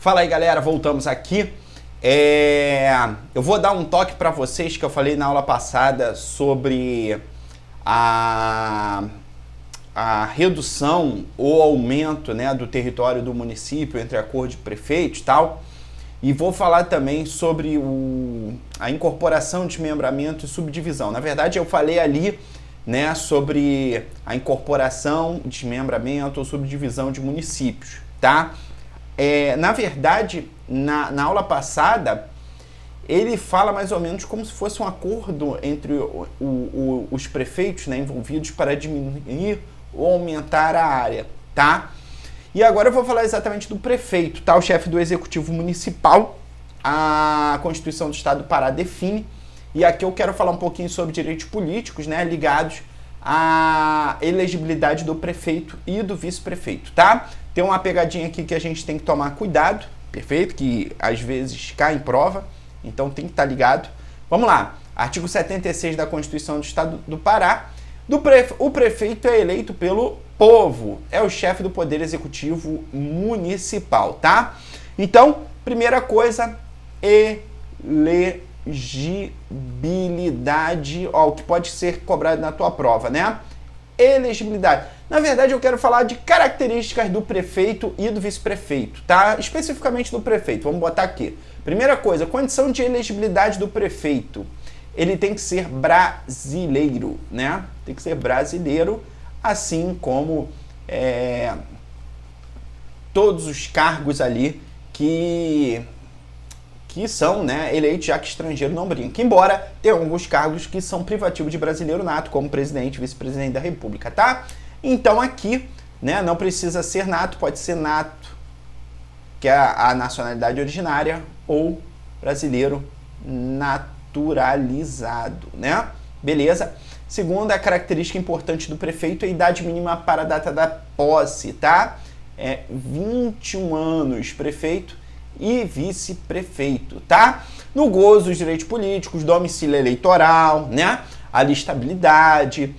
Fala aí, galera, voltamos aqui. Eu vou dar um toque para vocês que eu falei na aula passada sobre a redução ou aumento, né, do território do município entre acordo de prefeitos e tal. E vou falar também sobre a incorporação, desmembramento e subdivisão. Na verdade, eu falei ali, né, sobre a incorporação, desmembramento ou subdivisão de municípios, tá? Na verdade, na aula passada, ele fala mais ou menos como se fosse um acordo entre os prefeitos, né, envolvidos para diminuir ou aumentar a área, tá? E agora eu vou falar exatamente do prefeito, tá? O chefe do executivo municipal. A Constituição do Estado do Pará define, e aqui eu quero falar um pouquinho sobre direitos políticos, né, ligados à elegibilidade do prefeito e do vice-prefeito, tá? Tem uma pegadinha aqui que a gente tem que tomar cuidado, perfeito? Que às vezes cai em prova, então tem que estar ligado. Vamos lá, artigo 76 da Constituição do Estado do Pará. O prefeito é eleito pelo povo, é o chefe do Poder Executivo Municipal, tá? Então, primeira coisa, elegibilidade, ó, o que pode ser cobrado na tua prova, né? Elegibilidade. Na verdade, eu quero falar de características do prefeito e do vice-prefeito, tá? Especificamente do prefeito, vamos botar aqui. Primeira coisa, condição de elegibilidade do prefeito. Ele tem que ser brasileiro, né? Tem que ser brasileiro, assim como todos os cargos ali que são, né, eleitos, já que estrangeiro não brinca. Embora tenha alguns cargos que são privativos de brasileiro nato, como presidente e vice-presidente da República, tá? Então aqui, né, não precisa ser nato, pode ser nato, que é a nacionalidade originária, ou brasileiro naturalizado, né? Beleza? Segunda característica importante do prefeito é a idade mínima para a data da posse, tá? 21 anos, prefeito e vice-prefeito, tá? No gozo dos direitos políticos, domicílio eleitoral, né? A listabilidade.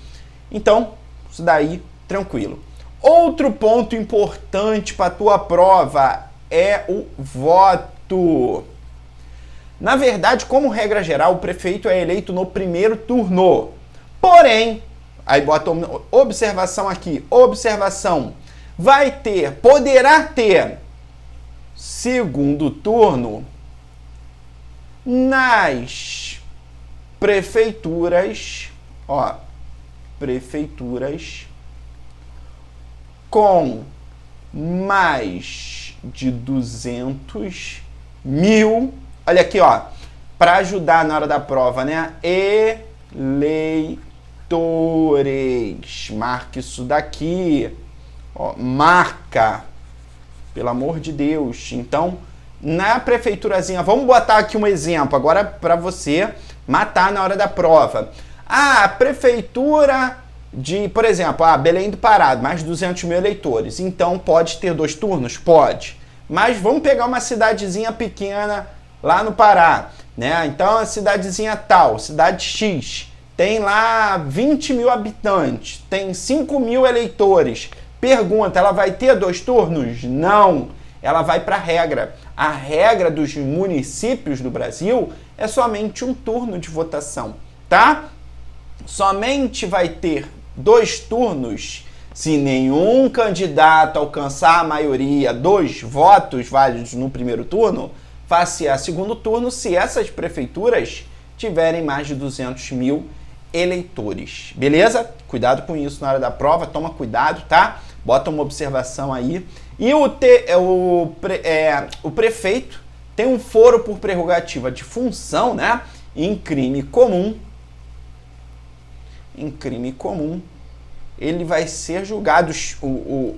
Então, isso daí, tranquilo. Outro ponto importante para a tua prova é o voto. Na verdade, como regra geral, o prefeito é eleito no primeiro turno. Porém, aí bota observação aqui, observação, poderá ter segundo turno nas prefeituras, ó, prefeituras com mais de 200 mil, olha aqui, ó, para ajudar na hora da prova, né, eleitores, marca isso daqui, ó, marca, pelo amor de Deus. Então, na prefeiturazinha, vamos botar aqui um exemplo, agora para você matar na hora da prova. A prefeitura de, por exemplo, Belém do Pará, mais de 200 mil eleitores. Então, pode ter 2 turnos? Pode. Mas vamos pegar uma cidadezinha pequena lá no Pará, né? Então, a cidadezinha tal, cidade X, tem lá 20 mil habitantes, tem 5 mil eleitores. Pergunta, ela vai ter 2 turnos? Não, ela vai para a regra. A regra dos municípios do Brasil é somente um turno de votação, tá? Somente vai ter 2 turnos se nenhum candidato alcançar a maioria 2 votos válidos no primeiro turno, face a segundo turno, se essas prefeituras tiverem mais de 200 mil eleitores. Beleza? Cuidado com isso na hora da prova, toma cuidado, tá? Bota uma observação aí. E o prefeito tem um foro por prerrogativa de função, né? Em crime comum, ele vai ser julgado,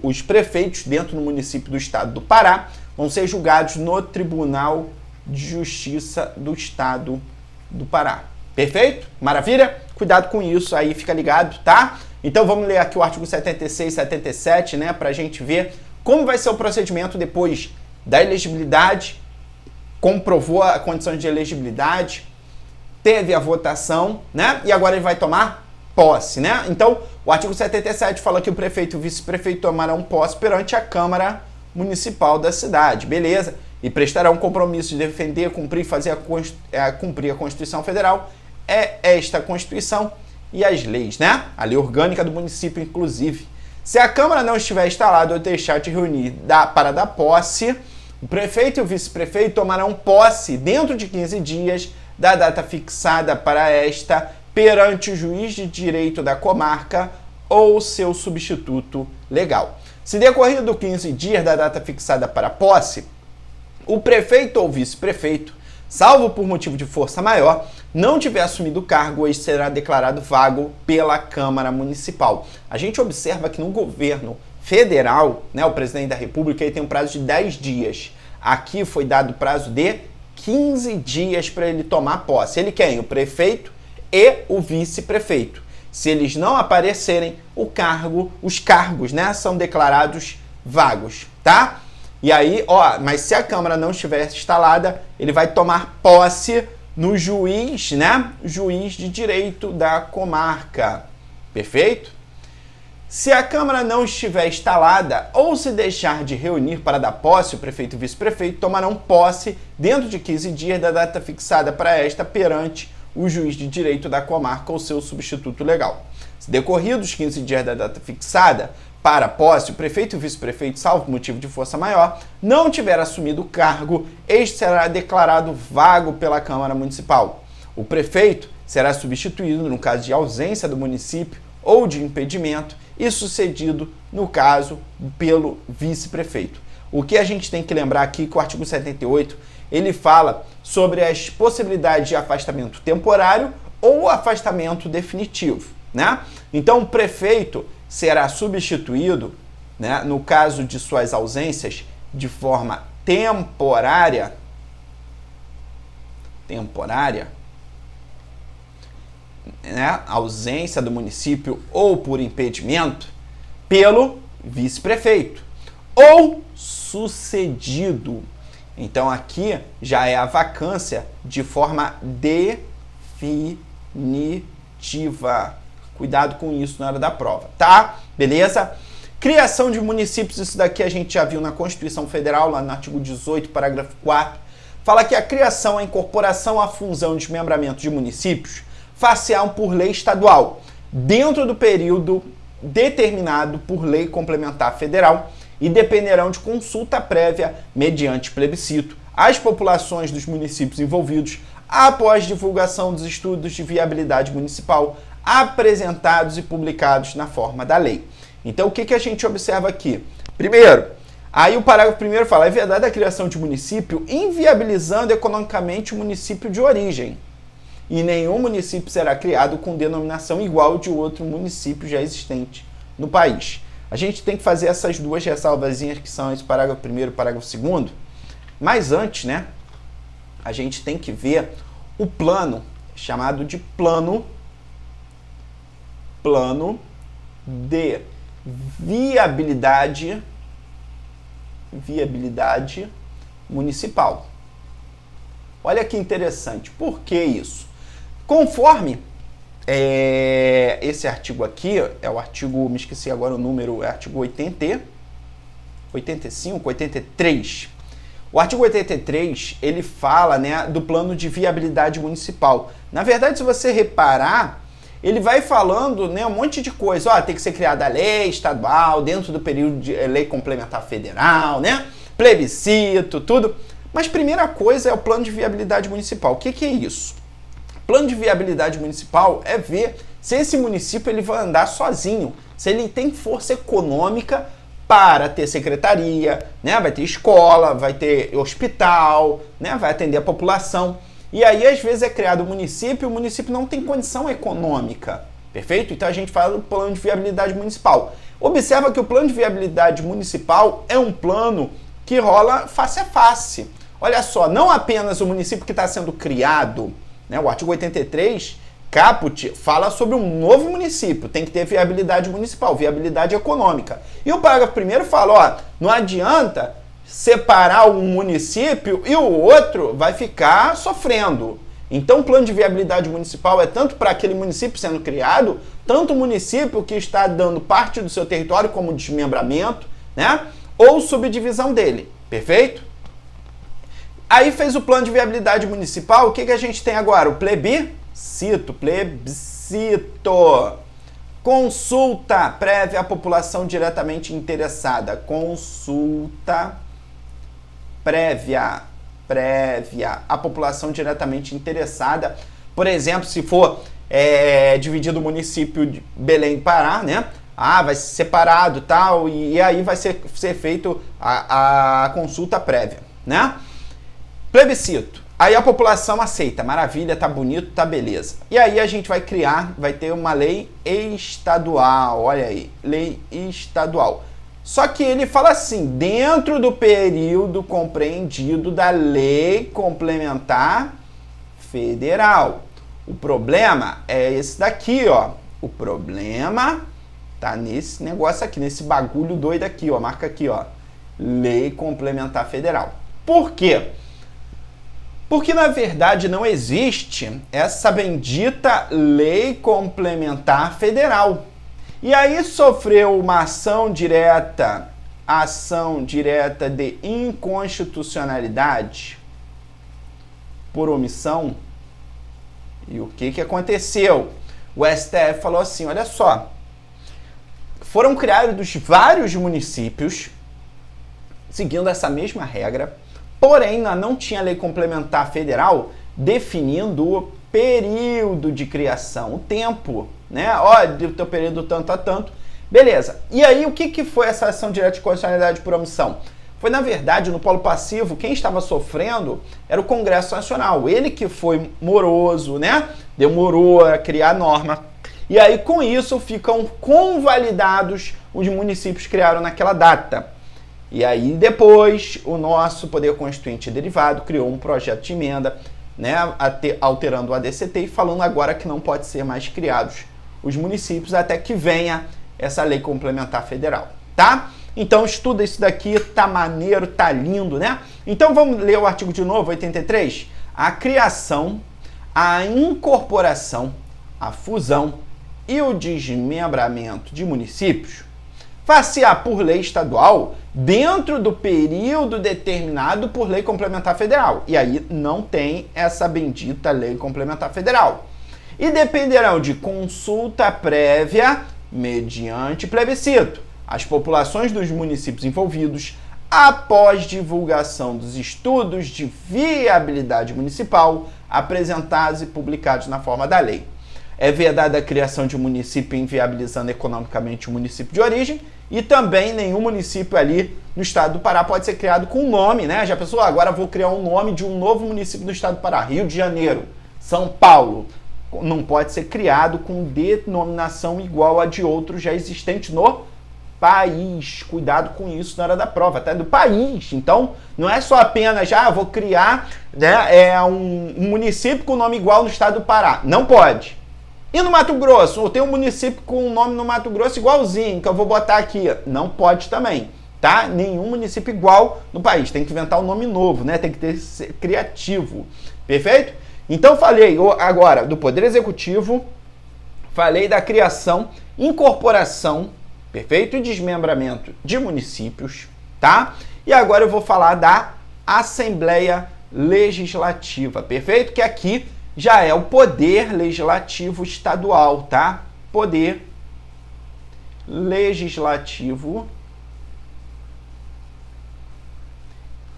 os prefeitos dentro do município do estado do Pará vão ser julgados no Tribunal de Justiça do Estado do Pará. Perfeito? Maravilha? Cuidado com isso aí, fica ligado, tá? Então vamos ler aqui o artigo 76 e 77, né, pra gente ver como vai ser o procedimento depois da elegibilidade, comprovou a condição de elegibilidade, teve a votação, né, e agora ele vai tomar posse, né? Então, o artigo 77 fala que o prefeito e o vice-prefeito tomarão posse perante a Câmara Municipal da cidade, beleza? e prestará um compromisso de defender, cumprir e fazer cumprir a Constituição Federal, é esta Constituição e as leis, né? A lei orgânica do município, inclusive. Se a Câmara não estiver instalada ou deixar de reunir para dar posse, o prefeito e o vice-prefeito tomarão posse dentro de 15 dias da data fixada para esta perante o juiz de direito da comarca ou seu substituto legal. Se decorrido 15 dias da data fixada para a posse, o prefeito ou vice-prefeito, salvo por motivo de força maior, não tiver assumido o cargo, este será declarado vago pela Câmara Municipal. A gente observa que no governo federal, né, o presidente da República ele tem um prazo de 10 dias. Aqui foi dado prazo de 15 dias para ele tomar posse. Ele quem? O prefeito e o vice-prefeito. Se eles não aparecerem, os cargos, né, são declarados vagos, tá? E aí, mas se a Câmara não estiver instalada, ele vai tomar posse no juiz, né? Juiz de direito da comarca. Perfeito? Se a Câmara não estiver instalada ou se deixar de reunir para dar posse, o prefeito e o vice-prefeito tomarão posse dentro de 15 dias da data fixada para esta perante o juiz de direito da comarca ou seu substituto legal. Se decorridos 15 dias da data fixada para a posse, o prefeito e o vice-prefeito, salvo motivo de força maior, não tiver assumido o cargo, este será declarado vago pela Câmara Municipal. O prefeito será substituído no caso de ausência do município ou de impedimento e sucedido, no caso, pelo vice-prefeito. O que a gente tem que lembrar aqui que o artigo 78, ele fala sobre as possibilidades de afastamento temporário ou afastamento definitivo, né? Então, o prefeito será substituído, né, no caso de suas ausências, de forma temporária, né, ausência do município ou por impedimento, pelo vice-prefeito, ou sucedido. Então aqui já é a vacância de forma definitiva. Cuidado com isso na hora da prova, tá? Beleza? Criação de municípios, isso daqui a gente já viu na Constituição Federal, lá no artigo 18, parágrafo 4. Fala que a criação, a incorporação, a fusão e desmembramento de municípios far-se-ão por lei estadual, dentro do período determinado por lei complementar federal e dependerão de consulta prévia mediante plebiscito às populações dos municípios envolvidos após divulgação dos estudos de viabilidade municipal apresentados e publicados na forma da lei. Então, o que a gente observa aqui? Primeiro, aí o parágrafo primeiro fala, é verdade a criação de município inviabilizando economicamente o município de origem. E nenhum município será criado com denominação igual de outro município já existente no país. A gente tem que fazer essas duas ressalvazinhas que são esse parágrafo primeiro e parágrafo segundo. Mas antes, né, a gente tem que ver o plano, chamado de plano de viabilidade municipal. Olha que interessante. Por que isso? Conforme esse artigo aqui, é o artigo, me esqueci agora o número, é o artigo 83. O artigo 83, ele fala, né, do plano de viabilidade municipal. Na verdade, se você reparar, ele vai falando, né, um monte de coisa. Ó, tem que ser criada a lei estadual, dentro do período de lei complementar federal, né? Plebiscito, tudo. Mas primeira coisa é o plano de viabilidade municipal. O que é isso? Plano de viabilidade municipal é ver se esse município ele vai andar sozinho, se ele tem força econômica para ter secretaria, né? Vai ter escola, vai ter hospital, né? Vai atender a população. E aí, às vezes, é criado o município não tem condição econômica, perfeito? Então, a gente fala do plano de viabilidade municipal. Observa que o plano de viabilidade municipal é um plano que rola face a face. Olha só, não apenas o município que está sendo criado, né? O artigo 83, caput, fala sobre um novo município, tem que ter viabilidade municipal, viabilidade econômica. E o parágrafo primeiro fala, ó, não adianta separar um município e o outro vai ficar sofrendo. Então, o plano de viabilidade municipal é tanto para aquele município sendo criado, tanto o município que está dando parte do seu território como desmembramento, né? Ou subdivisão dele. Perfeito? Aí fez o plano de viabilidade municipal, o que a gente tem agora? O plebiscito. Consulta prévia à população diretamente interessada. Consulta prévia à população diretamente interessada. Por exemplo, se for dividido o município de Belém do Pará, né? Vai ser separado tal, e aí vai ser feito a consulta prévia, né? Plebiscito. Aí a população aceita, maravilha, tá bonito, tá beleza. E aí a gente vai ter uma lei estadual, olha aí, lei estadual. Só que ele fala assim, dentro do período compreendido da lei complementar federal. O problema é esse daqui, ó. O problema tá nesse negócio aqui, nesse bagulho doido aqui, ó. Marca aqui, ó. Lei complementar federal. Por quê? Porque, na verdade, não existe essa bendita lei complementar federal. E aí sofreu uma ação direta de inconstitucionalidade por omissão. E o que aconteceu? O STF falou assim, olha só, foram criados vários municípios seguindo essa mesma regra, porém, não tinha lei complementar federal definindo o período de criação, o tempo, né? Do teu período tanto a tanto. Beleza. E aí, o que foi essa ação direta de constitucionalidade por omissão? Foi, na verdade, no polo passivo, quem estava sofrendo era o Congresso Nacional. Ele que foi moroso, né? Demorou a criar a norma. E aí, com isso, ficam convalidados os municípios que criaram naquela data. E aí, depois, o nosso Poder Constituinte derivado criou um projeto de emenda, né, alterando o ADCT e falando agora que não pode ser mais criados os municípios até que venha essa lei complementar federal, tá? Então, estuda isso daqui, tá maneiro, tá lindo, né? Então, vamos ler o artigo de novo, 83. A criação, a incorporação, a fusão e o desmembramento de municípios far-se-á por lei estadual dentro do período determinado por lei complementar federal. E aí não tem essa bendita lei complementar federal. E dependerão de consulta prévia mediante plebiscito. As populações dos municípios envolvidos, após divulgação dos estudos de viabilidade municipal apresentados e publicados na forma da lei. É vedada a criação de um município inviabilizando economicamente o município de origem e também nenhum município ali no estado do Pará pode ser criado com nome, né? Já pensou? Agora vou criar um nome de um novo município do estado do Pará, Rio de Janeiro, São Paulo. Não pode ser criado com denominação igual a de outro já existente no país. Cuidado com isso na hora da prova, até do país. Então, não é só apenas, vou criar, né, um município com nome igual no estado do Pará. Não pode. E no Mato Grosso? Eu tenho um município com um nome no Mato Grosso igualzinho, que eu vou botar aqui. Não pode também, tá? Nenhum município igual no país. Tem que inventar um nome novo, né? Tem que ser criativo. Perfeito? Então, falei agora do Poder Executivo, falei da criação, incorporação, perfeito? E desmembramento de municípios, tá? E agora eu vou falar da Assembleia Legislativa, perfeito? Que aqui já é o Poder Legislativo Estadual, tá? Poder Legislativo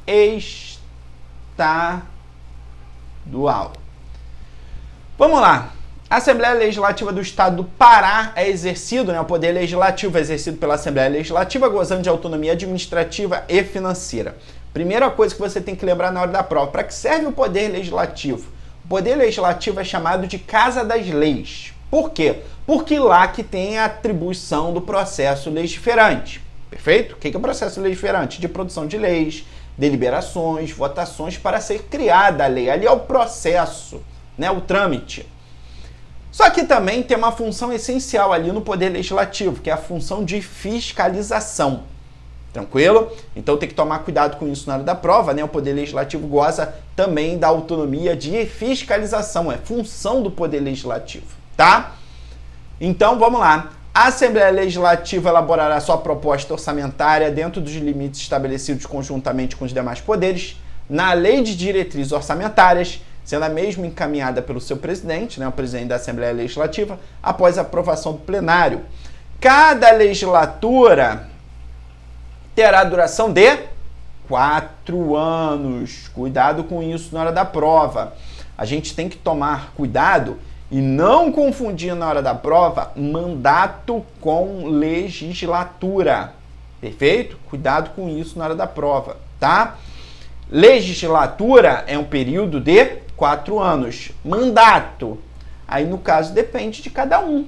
Estadual. Vamos lá. A Assembleia Legislativa do Estado do Pará é exercido, né? O Poder Legislativo é exercido pela Assembleia Legislativa, gozando de autonomia administrativa e financeira. Primeira coisa que você tem que lembrar na hora da prova. Para que serve o Poder Legislativo? O Poder Legislativo é chamado de Casa das Leis. Por quê? Porque lá que tem a atribuição do processo legiferante. Perfeito? O que é o processo legiferante? De produção de leis, deliberações, votações para ser criada a lei. Ali é o processo, né? O trâmite. Só que também tem uma função essencial ali no Poder Legislativo, que é a função de fiscalização. Tranquilo? Então tem que tomar cuidado com isso na hora da prova, né? O Poder Legislativo goza também da autonomia de fiscalização, é função do Poder Legislativo, tá? Então vamos lá. A Assembleia Legislativa elaborará sua proposta orçamentária dentro dos limites estabelecidos conjuntamente com os demais poderes, na Lei de Diretrizes Orçamentárias, sendo a mesma encaminhada pelo seu presidente, né, o presidente da Assembleia Legislativa, após a aprovação do plenário. Cada legislatura terá duração de 4 anos. Cuidado com isso na hora da prova. A gente tem que tomar cuidado e não confundir na hora da prova mandato com legislatura. Perfeito? Cuidado com isso na hora da prova, tá? Legislatura é um período de 4 anos. Mandato, aí no caso depende de cada um.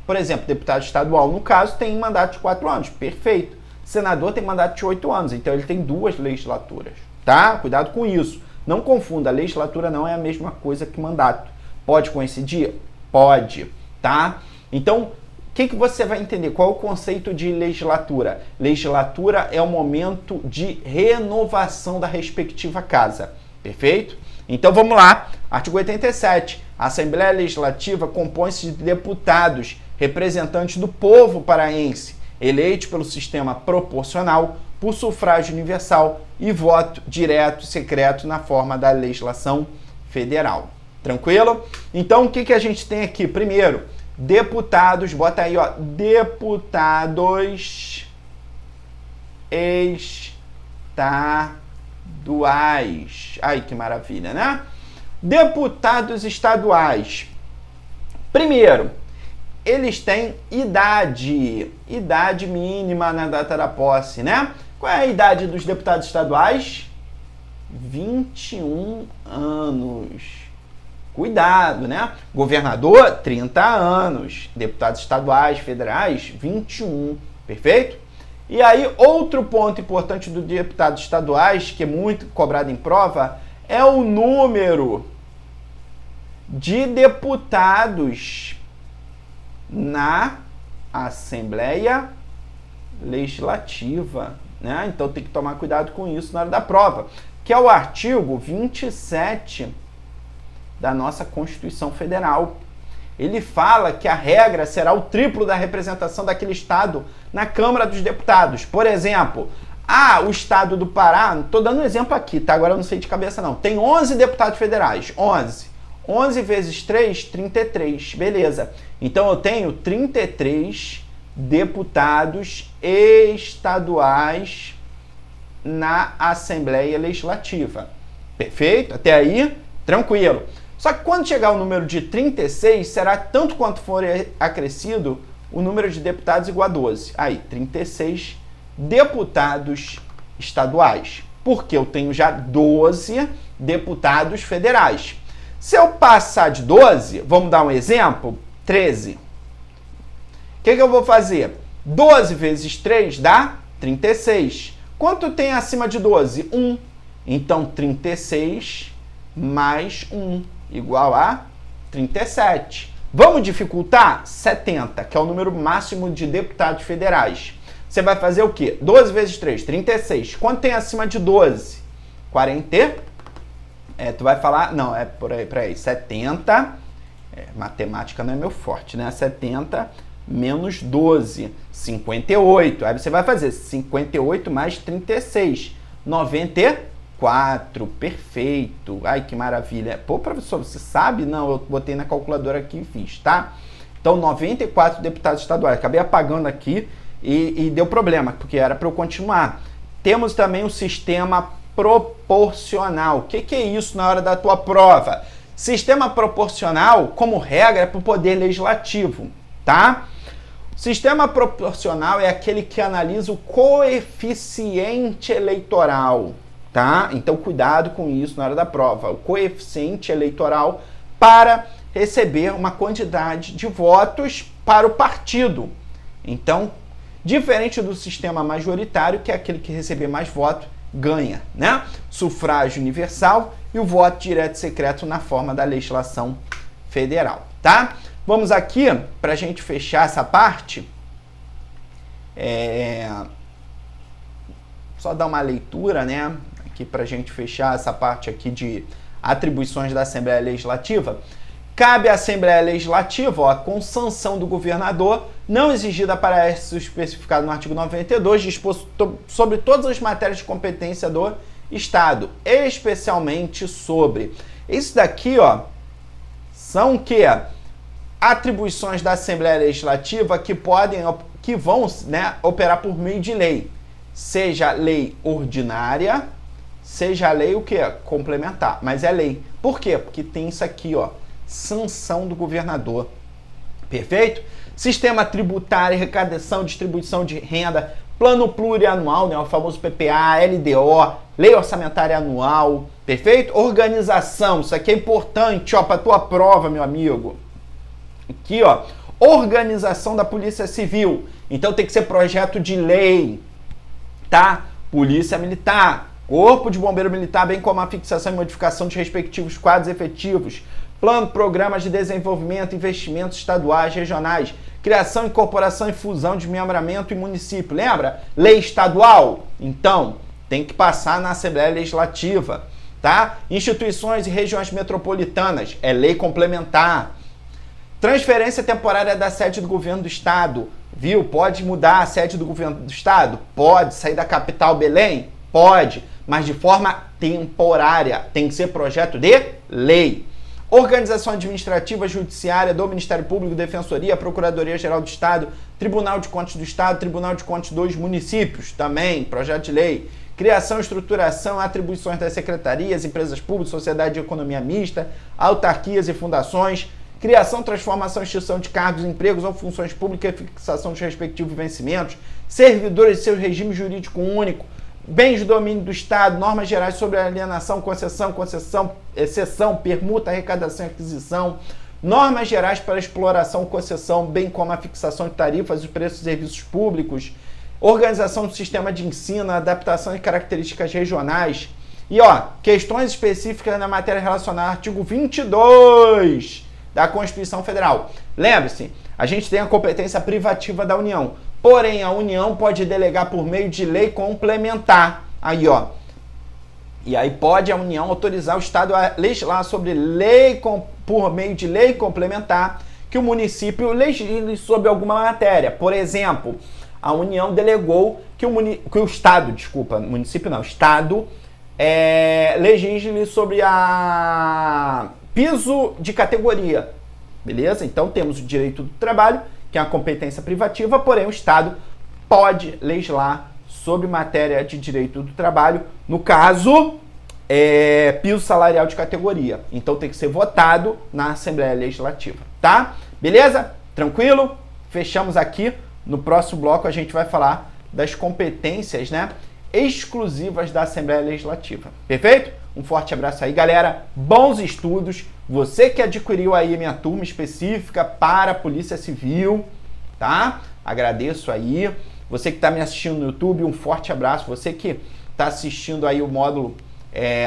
Por exemplo, deputado estadual, no caso, tem mandato de 4 anos. Perfeito. Senador tem mandato de 8 anos, então ele tem 2 legislaturas, tá? Cuidado com isso. Não confunda, legislatura não é a mesma coisa que mandato. Pode coincidir? Pode, tá? Então, o que você vai entender? Qual é o conceito de legislatura? Legislatura é o momento de renovação da respectiva casa, perfeito? Então, vamos lá. Artigo 87. A Assembleia Legislativa compõe-se de deputados, representantes do povo paraense, eleitos pelo sistema proporcional, por sufrágio universal e voto direto e secreto na forma da legislação federal. Tranquilo? Então, o que a gente tem aqui? Primeiro, deputados, bota aí, ó, deputados estaduais. Ai, que maravilha, né? Deputados estaduais. Primeiro, eles têm idade mínima na data da posse, né? Qual é a idade dos deputados estaduais? 21 anos. Cuidado, né? Governador, 30 anos. Deputados estaduais, federais, 21. Perfeito? E aí, outro ponto importante do deputados estaduais, que é muito cobrado em prova, é o número de deputados na Assembleia Legislativa, né? Então tem que tomar cuidado com isso na hora da prova, que é o artigo 27 da nossa Constituição Federal. Ele fala que a regra será o triplo da representação daquele estado na Câmara dos Deputados. Por exemplo, o estado do Pará, estou dando um exemplo aqui, tá? Agora eu não sei de cabeça não. Tem 11 deputados federais, 11. 11 vezes 3, 33, beleza. Então eu tenho 33 deputados estaduais na Assembleia Legislativa. Perfeito? Até aí, tranquilo. Só que quando chegar o número de 36, será tanto quanto for acrescido o número de deputados igual a 12. Aí, 36 deputados estaduais. Porque eu tenho já 12 deputados federais. Se eu passar de 12, vamos dar um exemplo, 13. O que eu vou fazer? 12 vezes 3 dá 36. Quanto tem acima de 12? 1. Então, 36 mais 1 igual a 37. Vamos dificultar? 70, que é o número máximo de deputados federais. Você vai fazer o quê? 12 vezes 3, 36. Quanto tem acima de 12? 40. Tu vai falar, não, é por aí, 70. Matemática não é meu forte, né? 70 menos 12, 58. Aí você vai fazer 58 mais 36, 94. Perfeito. Ai, que maravilha. Pô, professor, você sabe? Não, eu botei na calculadora aqui e fiz, tá? Então, 94 deputados estaduais. Acabei apagando aqui e deu problema, porque era para eu continuar. Temos também o sistema proporcional. O que é isso na hora da tua prova? Sistema proporcional, como regra, é para o poder legislativo, tá? Sistema proporcional é aquele que analisa o coeficiente eleitoral, tá? Então, cuidado com isso na hora da prova. O coeficiente eleitoral para receber uma quantidade de votos para o partido. Então, diferente do sistema majoritário, que é aquele que receber mais votos, ganha, né? Sufrágio universal e o voto direto e secreto na forma da legislação federal, tá? Vamos aqui, para a gente fechar essa parte, só dar uma leitura, né? Aqui para a gente fechar essa parte aqui de atribuições da Assembleia Legislativa. Cabe à Assembleia Legislativa, com sanção do governador, não exigida para isso especificado no artigo 92, dispor sobre todas as matérias de competência do Estado, especialmente sobre. Isso daqui, ó, são o quê? Atribuições da Assembleia Legislativa que vão, né, operar por meio de lei, seja lei ordinária, seja lei o quê? Complementar, mas é lei. Por quê? Porque tem isso aqui, ó, sanção do governador. Perfeito? Sistema tributário, arrecadação, distribuição de renda, plano plurianual, né, o famoso PPA, LDO, lei orçamentária anual, perfeito? Organização, isso aqui é importante, ó, para tua prova, meu amigo. Aqui, ó, organização da Polícia Civil. Então tem que ser projeto de lei, tá? Polícia Militar, Corpo de Bombeiro Militar, bem como a fixação e modificação de respectivos quadros efetivos, plano, programas de desenvolvimento, investimentos estaduais, regionais, criação, incorporação e fusão, desmembramento e município. Lembra? Lei estadual? Então, tem que passar na Assembleia Legislativa, tá? Instituições e regiões metropolitanas, é lei complementar. Transferência temporária da sede do governo do estado, viu? Pode mudar a sede do governo do estado? Pode. Sair da capital Belém? Pode, mas de forma temporária. Tem que ser projeto de lei. Organização administrativa, judiciária do Ministério Público, Defensoria, Procuradoria-Geral do Estado, Tribunal de Contas do Estado, Tribunal de Contas dos Municípios, também, projeto de lei. Criação, estruturação, atribuições das secretarias, empresas públicas, sociedade de economia mista, autarquias e fundações, criação, transformação e extinção de cargos, empregos ou funções públicas e fixação dos respectivos vencimentos, servidores e seu regime jurídico único, bens de domínio do Estado, normas gerais sobre alienação, concessão, cessão, permuta, arrecadação e aquisição, normas gerais para exploração, concessão, bem como a fixação de tarifas e preços de serviços públicos, organização do sistema de ensino, adaptação de características regionais e, ó, questões específicas na matéria relacionada ao artigo 22 da Constituição Federal. Lembre-se, a gente tem a competência privativa da União, porém a União pode delegar por meio de lei complementar. Aí, ó. E aí pode a União autorizar o Estado a legislar sobre lei por meio de lei complementar que o município legisle sobre alguma matéria. Por exemplo, a União delegou que o Estado, município não, Estado legisle sobre a piso de categoria, beleza? Então temos o direito do trabalho, que é a competência privativa, porém o Estado pode legislar sobre matéria de direito do trabalho, no caso, piso salarial de categoria. Então tem que ser votado na Assembleia Legislativa, tá? Beleza? Tranquilo? Fechamos aqui. No próximo bloco a gente vai falar das competências, né, exclusivas da Assembleia Legislativa. Perfeito? Um forte abraço aí, galera. Bons estudos. Você que adquiriu aí minha turma específica para a Polícia Civil, tá? Agradeço aí. Você que está me assistindo no YouTube, um forte abraço. Você que está assistindo aí o módulo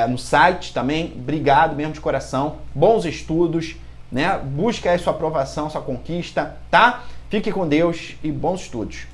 no site também, obrigado mesmo de coração. Bons estudos, né? Busca aí sua aprovação, sua conquista, tá? Fique com Deus e bons estudos.